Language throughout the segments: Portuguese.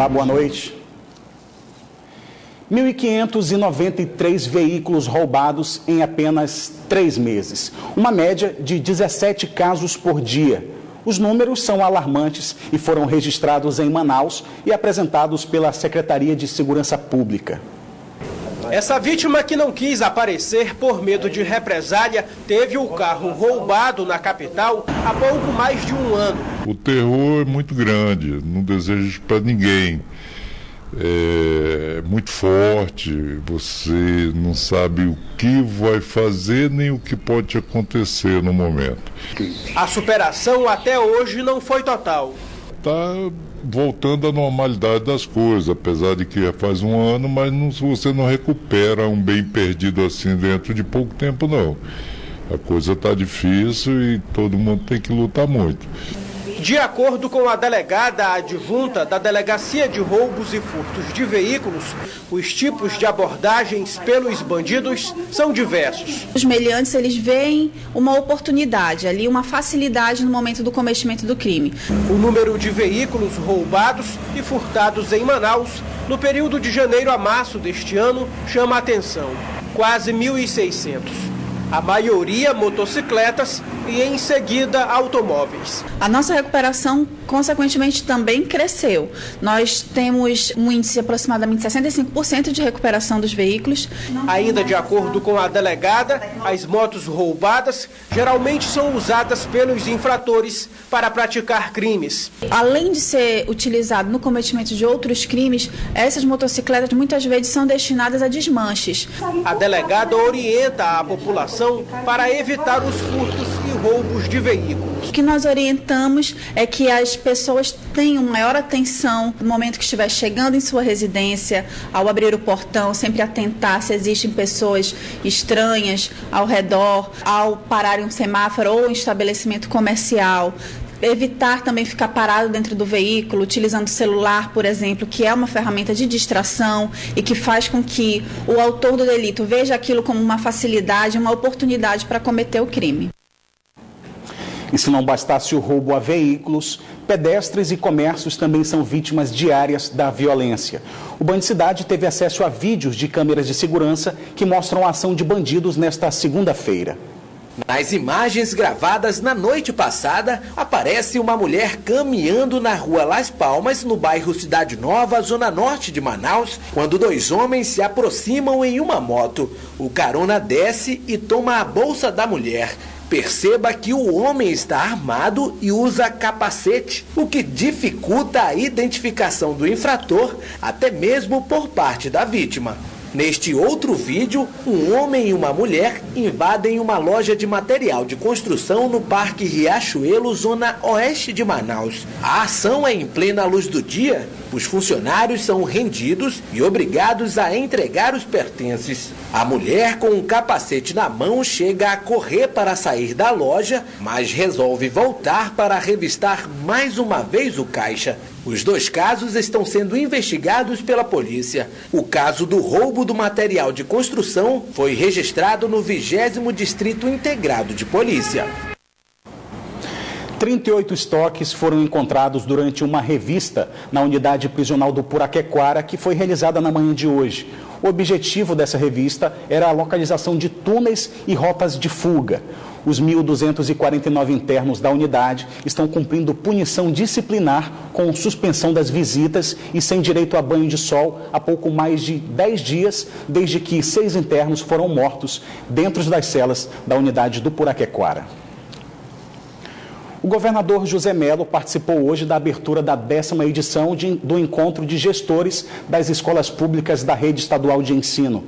Olá, boa noite. 1.593 veículos roubados em apenas 3 meses. Uma média de 17 casos por dia. Os números são alarmantes e foram registrados em Manaus e apresentados pela Secretaria de Segurança Pública. Essa vítima que não quis aparecer por medo de represália teve o carro roubado na capital há pouco mais de um ano. O terror é muito grande, não desejo isso para ninguém. É muito forte, você não sabe o que vai fazer nem o que pode acontecer no momento. A superação até hoje não foi total. Está voltando à normalidade das coisas, apesar de que faz um ano, mas você não recupera um bem perdido assim dentro de pouco tempo, não. A coisa está difícil e todo mundo tem que lutar muito. De acordo com a delegada adjunta da Delegacia de Roubos e Furtos de Veículos, os tipos de abordagens pelos bandidos são diversos. Os meliantes, eles veem uma oportunidade ali, uma facilidade no momento do cometimento do crime. O número de veículos roubados e furtados em Manaus no período de janeiro a março deste ano chama a atenção. Quase 1.600. A maioria motocicletas e, em seguida, automóveis. A nossa recuperação, consequentemente, também cresceu. Nós temos um índice de aproximadamente 65% de recuperação dos veículos. Ainda de acordo com a delegada, as motos roubadas geralmente são usadas pelos infratores para praticar crimes. Além de ser utilizado no cometimento de outros crimes, essas motocicletas muitas vezes são destinadas a desmanches. A delegada orienta a população para evitar os furtos e roubos de veículos. O que nós orientamos é que as pessoas tenham maior atenção no momento que estiver chegando em sua residência, ao abrir o portão, sempre atentar se existem pessoas estranhas ao redor, ao parar em um semáforo ou em estabelecimento comercial. Evitar também ficar parado dentro do veículo, utilizando o celular, por exemplo, que é uma ferramenta de distração e que faz com que o autor do delito veja aquilo como uma facilidade, uma oportunidade para cometer o crime. E se não bastasse o roubo a veículos, pedestres e comércios também são vítimas diárias da violência. O Bandicidade teve acesso a vídeos de câmeras de segurança que mostram a ação de bandidos nesta segunda-feira. Nas imagens gravadas na noite passada, aparece uma mulher caminhando na rua Las Palmas, no bairro Cidade Nova, zona norte de Manaus, quando 2 homens se aproximam em uma moto. O carona desce e toma a bolsa da mulher. Perceba que o homem está armado e usa capacete, o que dificulta a identificação do infrator, até mesmo por parte da vítima. Neste outro vídeo, um homem e uma mulher invadem uma loja de material de construção no Parque Riachuelo, zona oeste de Manaus. A ação é em plena luz do dia. Os funcionários são rendidos e obrigados a entregar os pertences. A mulher, com um capacete na mão, chega a correr para sair da loja, mas resolve voltar para revistar mais uma vez o caixa. Os 2 casos estão sendo investigados pela polícia. O caso do roubo do material de construção foi registrado no 20º Distrito Integrado de Polícia. 38 estoques foram encontrados durante uma revista na unidade prisional do Puraquequara, que foi realizada na manhã de hoje. O objetivo dessa revista era a localização de túneis e rotas de fuga. Os 1.249 internos da unidade estão cumprindo punição disciplinar com suspensão das visitas e sem direito a banho de sol há pouco mais de 10 dias, desde que 6 internos foram mortos dentro das celas da unidade do Puraquequara. O governador José Mello participou hoje da abertura da 10ª edição do Encontro de Gestores das Escolas Públicas da Rede Estadual de Ensino.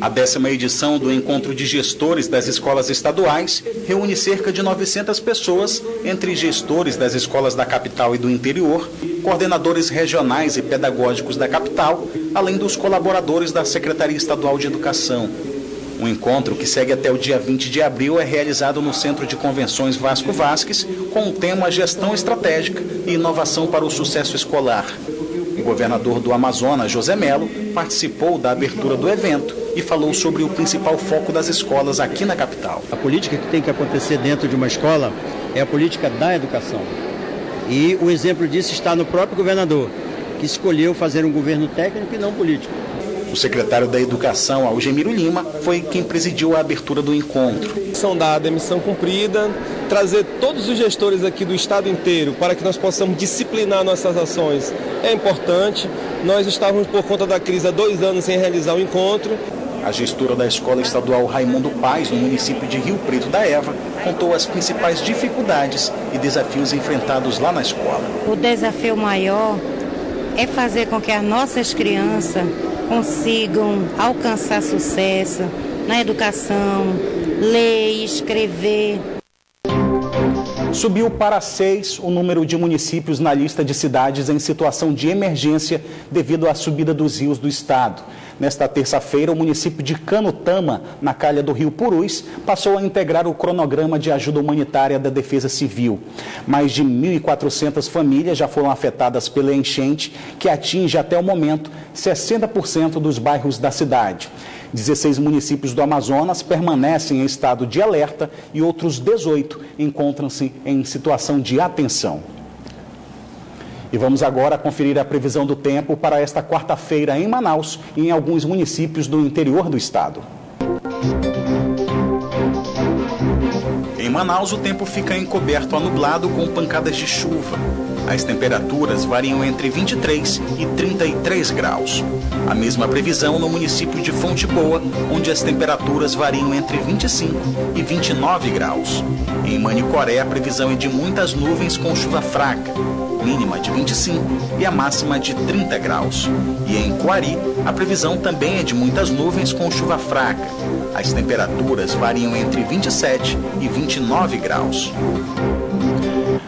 A 10ª edição do Encontro de Gestores das Escolas Estaduais reúne cerca de 900 pessoas, entre gestores das escolas da capital e do interior, coordenadores regionais e pedagógicos da capital, além dos colaboradores da Secretaria Estadual de Educação. O encontro, que segue até o dia 20 de abril, é realizado no Centro de Convenções Vasco Vasques, com o tema Gestão Estratégica e Inovação para o Sucesso Escolar. O governador do Amazonas, José Mello, participou da abertura do evento e falou sobre o principal foco das escolas aqui na capital. A política que tem que acontecer dentro de uma escola é a política da educação. E o exemplo disso está no próprio governador. que escolheu fazer um governo técnico e não político. O secretário da Educação, Algemiro Lima, foi quem presidiu a abertura do encontro. São dada a missão cumprida, trazer todos os gestores aqui do estado inteiro para que nós possamos disciplinar nossas ações é importante. Nós estávamos, por conta da crise, há 2 anos sem realizar o encontro. A gestora da Escola Estadual Raimundo Paes, no município de Rio Preto da Eva, contou as principais dificuldades e desafios enfrentados lá na escola. O desafio maior é fazer com que as nossas crianças consigam alcançar sucesso na educação, ler e escrever. Subiu para 6 o número de municípios na lista de cidades em situação de emergência devido à subida dos rios do estado. Nesta terça-feira, o município de Canutama, na calha do rio Purus, passou a integrar o cronograma de ajuda humanitária da Defesa Civil. Mais de 1.400 famílias já foram afetadas pela enchente, que atinge até o momento 60% dos bairros da cidade. 16 municípios do Amazonas permanecem em estado de alerta e outros 18 encontram-se em situação de atenção. E vamos agora conferir a previsão do tempo para esta quarta-feira em Manaus e em alguns municípios do interior do estado. Em Manaus, o tempo fica encoberto a nublado com pancadas de chuva. As temperaturas variam entre 23 e 33 graus. A mesma previsão no município de Fonte Boa, onde as temperaturas variam entre 25 e 29 graus. Em Manicoré, a previsão é de muitas nuvens com chuva fraca, mínima de 25 e a máxima de 30 graus. E em Coari, a previsão também é de muitas nuvens com chuva fraca. As temperaturas variam entre 27 e 29 graus.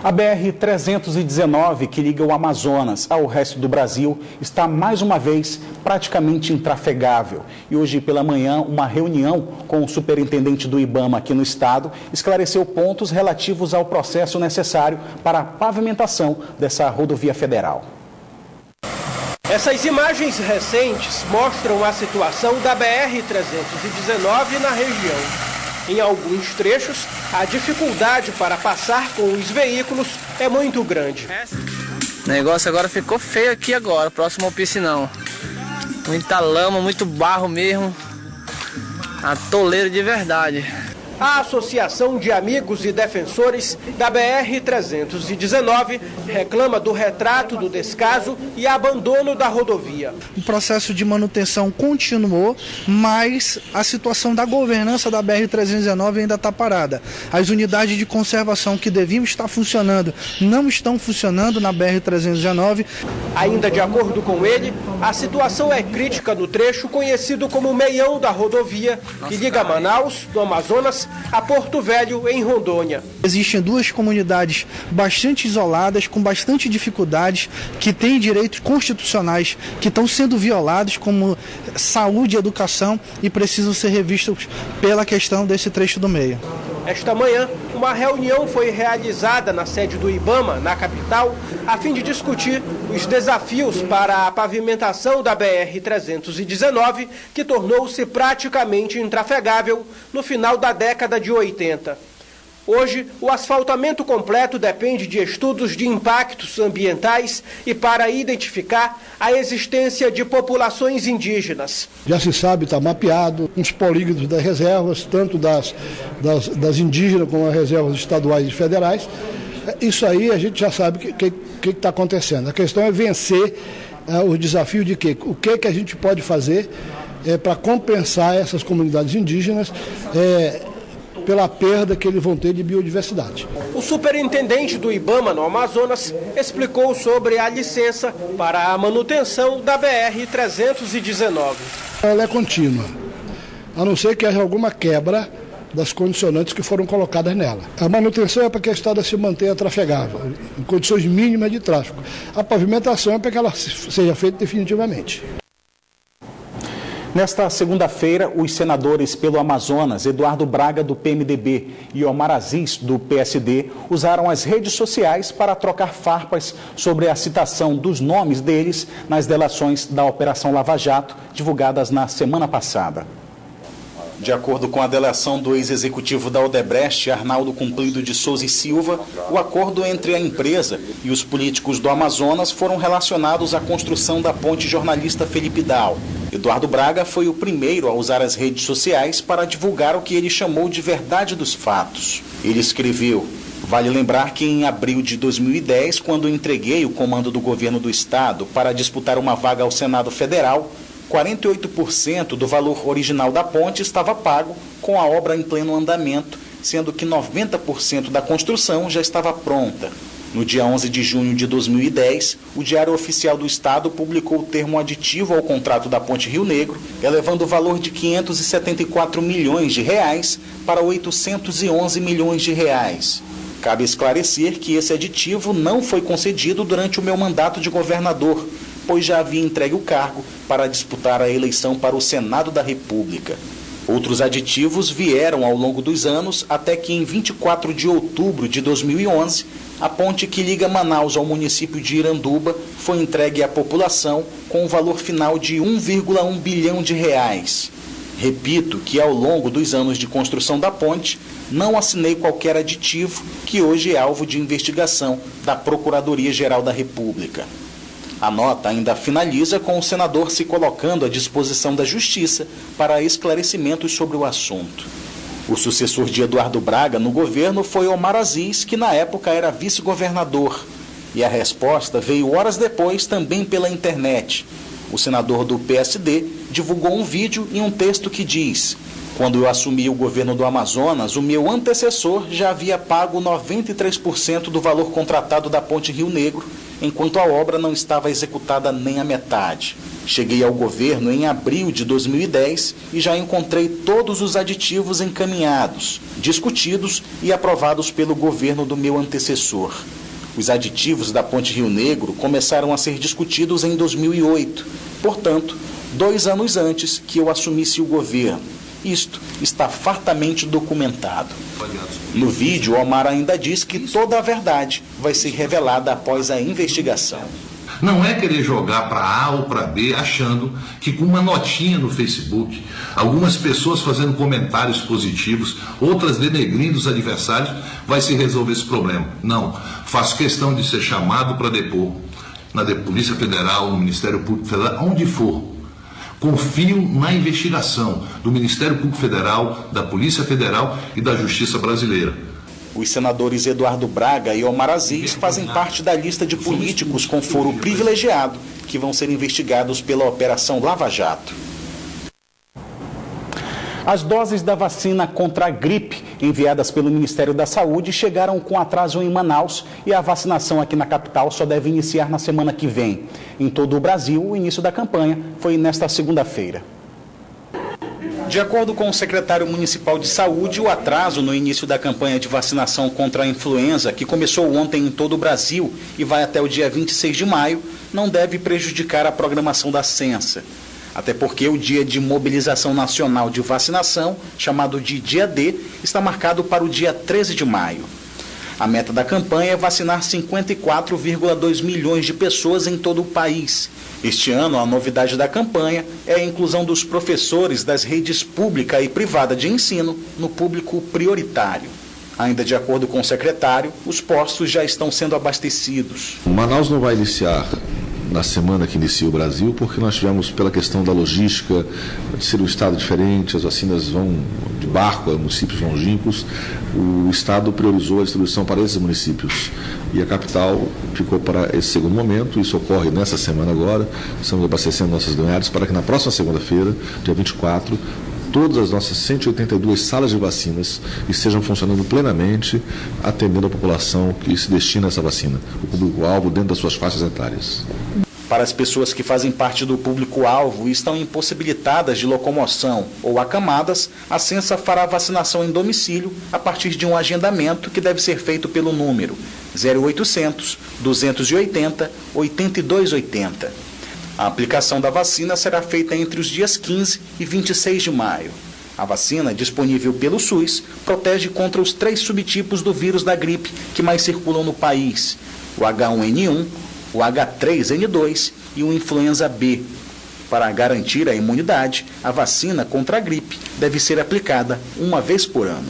A BR-319, que liga o Amazonas ao resto do Brasil, está mais uma vez praticamente intrafegável. E hoje pela manhã, uma reunião com o superintendente do IBAMA aqui no estado esclareceu pontos relativos ao processo necessário para a pavimentação dessa rodovia federal. Essas imagens recentes mostram a situação da BR-319 na região. Em alguns trechos, a dificuldade para passar com os veículos é muito grande. O negócio agora ficou feio aqui agora, próximo ao piscinão. Muita lama, muito barro mesmo. Atoleiro de verdade. A Associação de Amigos e Defensores da BR-319 reclama do retrato do descaso e abandono da rodovia. O processo de manutenção continuou, mas a situação da governança da BR-319 ainda está parada. As unidades de conservação que deviam estar funcionando não estão funcionando na BR-319. Ainda de acordo com ele, a situação é crítica no trecho conhecido como Meião da rodovia, que liga Manaus, do Amazonas, a Porto Velho, em Rondônia. Existem 2 comunidades bastante isoladas, com bastante dificuldades, que têm direitos constitucionais que estão sendo violados, como saúde e educação, e precisam ser revistos pela questão desse trecho do meio. Esta manhã, uma reunião foi realizada na sede do IBAMA, na capital, a fim de discutir os desafios para a pavimentação da BR-319, que tornou-se praticamente intrafegável no final da década de 80. Hoje, o asfaltamento completo depende de estudos de impactos ambientais e para identificar a existência de populações indígenas. Já se sabe, está mapeado, os polígonos das reservas, tanto das indígenas como as reservas estaduais e federais. Isso aí a gente já sabe o que está acontecendo. A questão é vencer o desafio de o que a gente pode fazer para compensar essas comunidades indígenas pela perda que eles vão ter de biodiversidade. O superintendente do IBAMA no Amazonas explicou sobre a licença para a manutenção da BR-319. Ela é contínua, a não ser que haja alguma quebra das condicionantes que foram colocadas nela. A manutenção é para que a estrada se mantenha trafegável, em condições mínimas de tráfego. A pavimentação é para que ela seja feita definitivamente. Nesta segunda-feira, os senadores pelo Amazonas, Eduardo Braga, do PMDB, e Omar Aziz, do PSD, usaram as redes sociais para trocar farpas sobre a citação dos nomes deles nas delações da Operação Lava Jato, divulgadas na semana passada. De acordo com a delação do ex-executivo da Odebrecht, Arnaldo Cumprido de Souza e Silva, o acordo entre a empresa e os políticos do Amazonas foram relacionados à construção da ponte jornalista Felipe Dal. Eduardo Braga foi o primeiro a usar as redes sociais para divulgar o que ele chamou de verdade dos fatos. Ele escreveu: vale lembrar que em abril de 2010, quando entreguei o comando do governo do estado para disputar uma vaga ao Senado Federal, 48% do valor original da ponte estava pago com a obra em pleno andamento, sendo que 90% da construção já estava pronta. No dia 11 de junho de 2010, o Diário Oficial do Estado publicou o termo aditivo ao contrato da Ponte Rio Negro, elevando o valor de 574 milhões de reais para 811 milhões de reais. Cabe esclarecer que esse aditivo não foi concedido durante o meu mandato de governador, pois já havia entregue o cargo para disputar a eleição para o Senado da República. Outros aditivos vieram ao longo dos anos, até que em 24 de outubro de 2011, a ponte que liga Manaus ao município de Iranduba foi entregue à população com um valor final de 1,1 bilhão de reais. Repito que ao longo dos anos de construção da ponte, não assinei qualquer aditivo que hoje é alvo de investigação da Procuradoria-Geral da República. A nota ainda finaliza com o senador se colocando à disposição da Justiça para esclarecimentos sobre o assunto. O sucessor de Eduardo Braga no governo foi Omar Aziz, que na época era vice-governador. E a resposta veio horas depois também pela internet. O senador do PSD divulgou um vídeo e um texto que diz: quando eu assumi o governo do Amazonas, o meu antecessor já havia pago 93% do valor contratado da Ponte Rio Negro, enquanto a obra não estava executada nem a metade. Cheguei ao governo em abril de 2010 e já encontrei todos os aditivos encaminhados, discutidos e aprovados pelo governo do meu antecessor. Os aditivos da Ponte Rio Negro começaram a ser discutidos em 2008, portanto, 2 anos antes que eu assumisse o governo. Isto está fartamente documentado. No vídeo, Omar ainda diz que toda a verdade vai ser revelada após a investigação. Não é querer jogar para A ou para B achando que com uma notinha no Facebook, algumas pessoas fazendo comentários positivos, outras denegrindo os adversários, vai se resolver esse problema. Não, faço questão de ser chamado para depor na Polícia Federal, no Ministério Público Federal, onde for. Confio na investigação do Ministério Público Federal, da Polícia Federal e da Justiça Brasileira. Os senadores Eduardo Braga e Omar Aziz fazem parte da lista de políticos com foro privilegiado que vão ser investigados pela Operação Lava Jato. As doses da vacina contra a gripe enviadas pelo Ministério da Saúde chegaram com atraso em Manaus e a vacinação aqui na capital só deve iniciar na semana que vem. Em todo o Brasil, o início da campanha foi nesta segunda-feira. De acordo com o secretário municipal de saúde, o atraso no início da campanha de vacinação contra a influenza, que começou ontem em todo o Brasil e vai até o dia 26 de maio, não deve prejudicar a programação da Censa. Até porque o dia de mobilização nacional de vacinação, chamado de Dia D, está marcado para o dia 13 de maio. A meta da campanha é vacinar 54,2 milhões de pessoas em todo o país. Este ano, a novidade da campanha é a inclusão dos professores das redes pública e privada de ensino no público prioritário. Ainda de acordo com o secretário, os postos já estão sendo abastecidos. Manaus não vai iniciar na semana que inicia o Brasil, porque nós tivemos, pela questão da logística, de ser um estado diferente, as vacinas vão de barco a municípios longínquos, o estado priorizou a distribuição para esses municípios e a capital ficou para esse segundo momento. Isso ocorre nessa semana agora, estamos abastecendo nossas unidades para que na próxima segunda-feira, dia 24, todas as nossas 182 salas de vacinas estejam funcionando plenamente, atendendo a população que se destina a essa vacina, o público-alvo dentro das suas faixas etárias. Para as pessoas que fazem parte do público-alvo e estão impossibilitadas de locomoção ou acamadas, a Censa fará a vacinação em domicílio a partir de um agendamento que deve ser feito pelo número 0800 280 8280. A aplicação da vacina será feita entre os dias 15 e 26 de maio. A vacina, disponível pelo SUS, protege contra os 3 subtipos do vírus da gripe que mais circulam no país: o H1N1, o H3N2 e o influenza B. Para garantir a imunidade, a vacina contra a gripe deve ser aplicada uma vez por ano.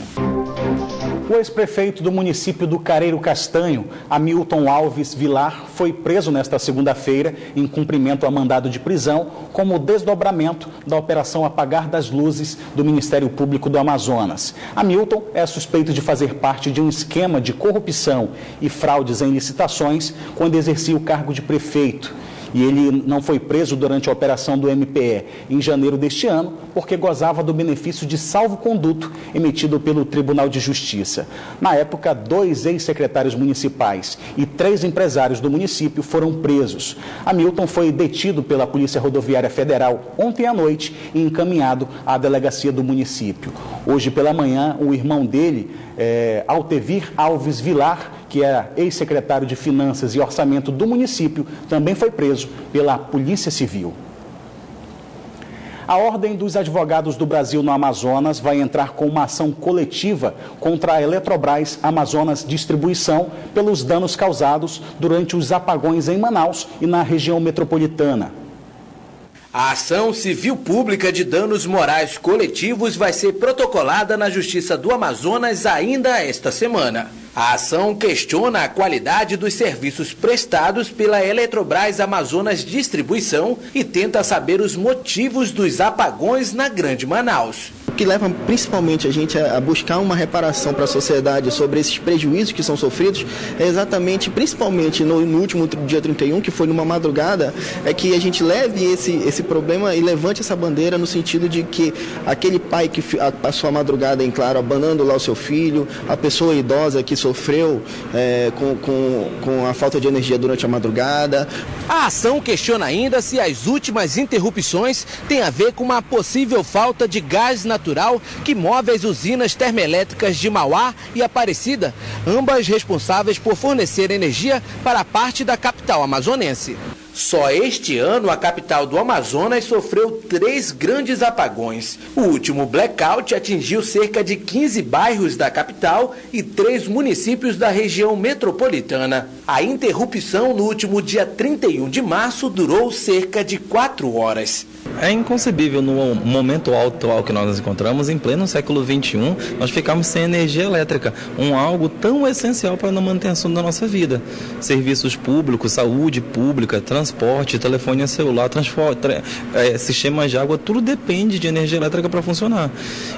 O ex-prefeito do município do Careiro Castanho, Hamilton Alves Vilar, foi preso nesta segunda-feira em cumprimento a mandado de prisão como desdobramento da Operação Apagar das Luzes do Ministério Público do Amazonas. Hamilton é suspeito de fazer parte de um esquema de corrupção e fraudes em licitações quando exercia o cargo de prefeito. E ele não foi preso durante a operação do MPE em janeiro deste ano, porque gozava do benefício de salvo-conduto emitido pelo Tribunal de Justiça. Na época, 2 ex-secretários municipais e 3 empresários do município foram presos. Hamilton foi detido pela Polícia Rodoviária Federal ontem à noite e encaminhado à delegacia do município. Hoje pela manhã, o irmão dele, Altevir Alves Vilar, que era ex-secretário de Finanças e Orçamento do município, também foi preso pela Polícia Civil. A Ordem dos Advogados do Brasil no Amazonas vai entrar com uma ação coletiva contra a Eletrobras Amazonas Distribuição pelos danos causados durante os apagões em Manaus e na região metropolitana. A ação civil pública de danos morais coletivos vai ser protocolada na Justiça do Amazonas ainda esta semana. A ação questiona a qualidade dos serviços prestados pela Eletrobras Amazonas Distribuição e tenta saber os motivos dos apagões na Grande Manaus. O que leva principalmente a gente a buscar uma reparação para a sociedade sobre esses prejuízos que são sofridos é exatamente, principalmente no último dia 31, que foi numa madrugada, é que a gente leve esse problema e levante essa bandeira no sentido de que aquele pai que passou a madrugada em claro, abandonando lá o seu filho, a pessoa idosa que sofreu com a falta de energia durante a madrugada. A ação questiona ainda se as últimas interrupções têm a ver com uma possível falta de gás natural que move as usinas termoelétricas de Mauá e Aparecida, ambas responsáveis por fornecer energia para parte da capital amazonense. Só este ano, a capital do Amazonas sofreu 3 grandes apagões. O último blackout atingiu cerca de 15 bairros da capital e 3 municípios da região metropolitana. A interrupção no último dia 31 de março durou cerca de 4 horas. É inconcebível no momento atual que nós nos encontramos, em pleno século XXI, nós ficarmos sem energia elétrica, algo tão essencial para a manutenção da nossa vida. Serviços públicos, saúde pública, transporte, telefonia celular, sistemas de água, tudo depende de energia elétrica para funcionar.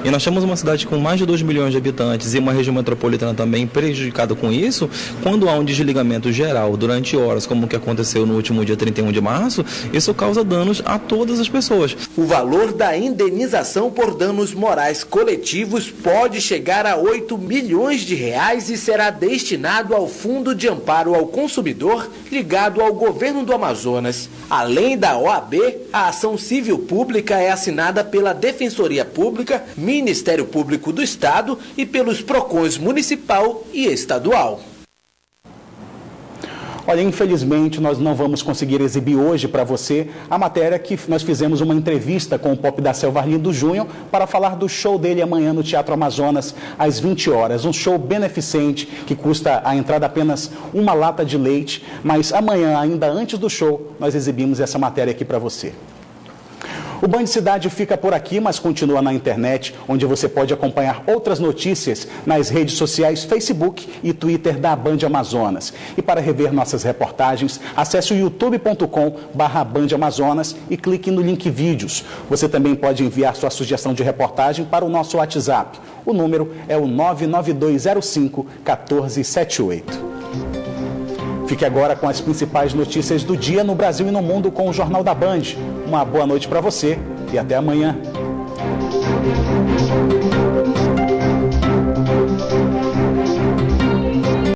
E nós temos uma cidade com mais de 2 milhões de habitantes e uma região metropolitana também prejudicada com isso. Quando há um desligamento geral durante horas, como o que aconteceu no último dia 31 de março, isso causa danos a todas as pessoas. O valor da indenização por danos morais coletivos pode chegar a 8 milhões de reais e será destinado ao Fundo de Amparo ao Consumidor ligado ao governo do Amazonas. Além da OAB, a ação civil pública é assinada pela Defensoria Pública, Ministério Público do Estado e pelos PROCONs municipal e estadual. Olha, infelizmente nós não vamos conseguir exibir hoje para você a matéria que nós fizemos uma entrevista com o Pop da Selva Arlindo Júnior para falar do show dele amanhã no Teatro Amazonas às 20 horas. Um show beneficente que custa a entrada apenas uma lata de leite, mas amanhã, ainda antes do show, nós exibimos essa matéria aqui para você. O Band Cidade fica por aqui, mas continua na internet, onde você pode acompanhar outras notícias nas redes sociais Facebook e Twitter da Band Amazonas. E para rever nossas reportagens, acesse o youtube.com/Band Amazonas e clique no link vídeos. Você também pode enviar sua sugestão de reportagem para o nosso WhatsApp. O número é o 99205-1478. Fique agora com as principais notícias do dia no Brasil e no mundo com o Jornal da Band. Uma boa noite para você e até amanhã.